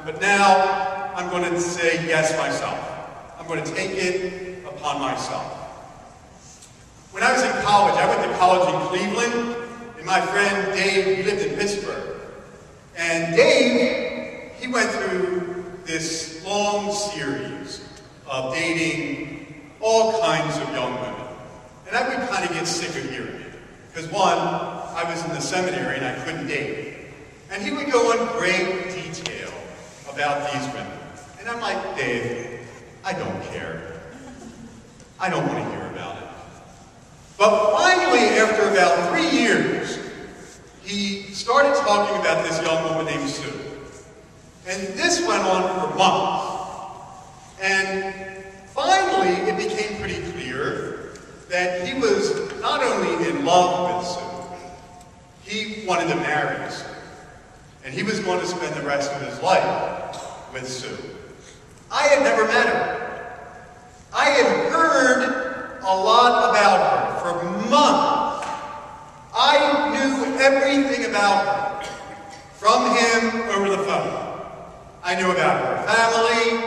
but now I'm going to say yes myself. I'm going to take it upon myself. When I was in college, I went to college in Cleveland, and my friend Dave, he lived in Pittsburgh. And Dave, he went through this long series of dating all kinds of young women. And I would kind of get sick of hearing it. Because one, I was in the seminary and I couldn't date. And he would go in great detail about these women. And I'm like, Dave, I don't care. I don't want to hear about it. But finally, after about 3 years, he started talking about this young woman named Sue. And this went on for months. And finally, it became pretty clear that he was not only in love with Sue, he wanted to marry Sue. And he was going to spend the rest of his life with Sue. I had never met her. I had heard a lot about her for months. I knew everything about her from him over the phone. I knew about her family,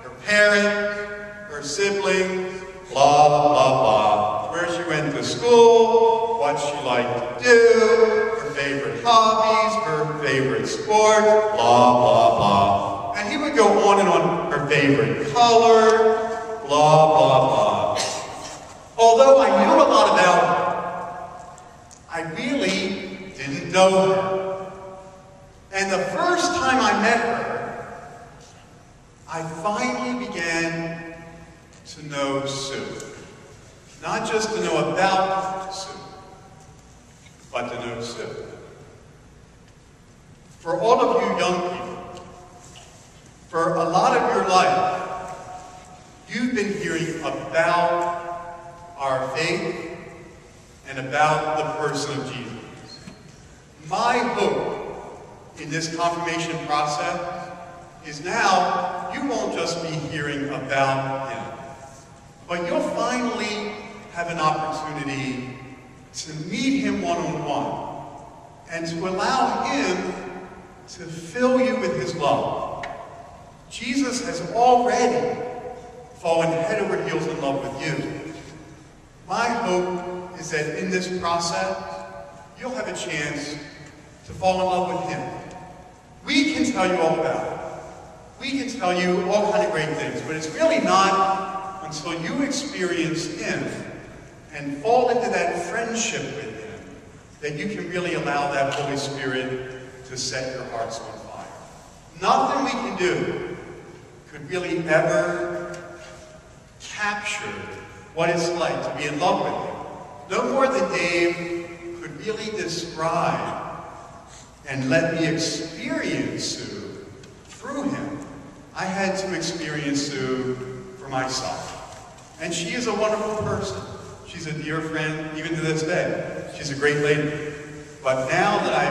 her parents, her siblings, blah, blah, blah. Where she went to school, what she liked to do, her favorite hobbies, her favorite sport, blah, blah, blah. And he would go on and on, her favorite color, blah, blah, blah. Although I knew a lot about her, I really didn't know her. And the first time I met her, I finally began to know Sue. Not just to know about Sue, but to know Sue. For all of you young people, for a lot of your life, you've been hearing about our faith and about the person of Jesus. My hope in this confirmation process is now you won't just be hearing about him, but you'll finally have an opportunity to meet him one-on-one and to allow him to fill you with his love. Jesus has already fallen head over heels in love with you. My hope is that in this process, you'll have a chance to fall in love with him. We can tell you all about it. We can tell you all kinds of great things, but it's really not until you experience him and fall into that friendship with him that you can really allow that Holy Spirit to set your hearts on fire. Nothing we can do could really ever capture what it's like to be in love with him. No more than Dave could really describe and let me experience Sue through him. I had to experience Sue for myself. And she is a wonderful person. She's a dear friend, even to this day. She's a great lady. But now that I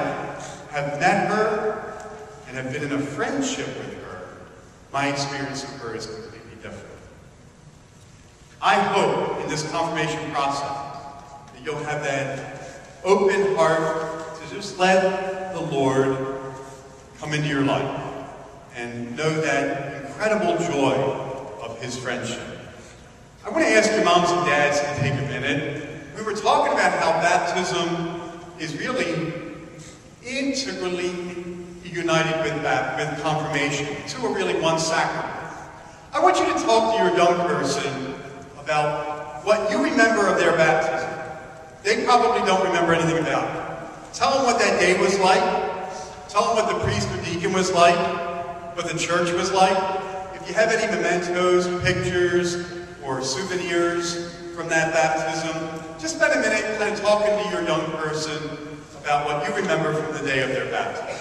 have met her and have been in a friendship with her, my experience of her is completely different. I hope in this confirmation process that you'll have that open heart to just let the Lord come into your life and know that incredible joy of his friendship. I want to ask your moms and dads to take a minute. We were talking about how baptism is really integrally united with confirmation. The two are really one sacrament. I want you to talk to your young person about what you remember of their baptism. They probably don't remember anything about it. Tell them what that day was like. Tell them what the priest or deacon was like, what the church was like. If you have any mementos, pictures, or souvenirs from that baptism, just spend a minute kind of talking to your young person about what you remember from the day of their baptism.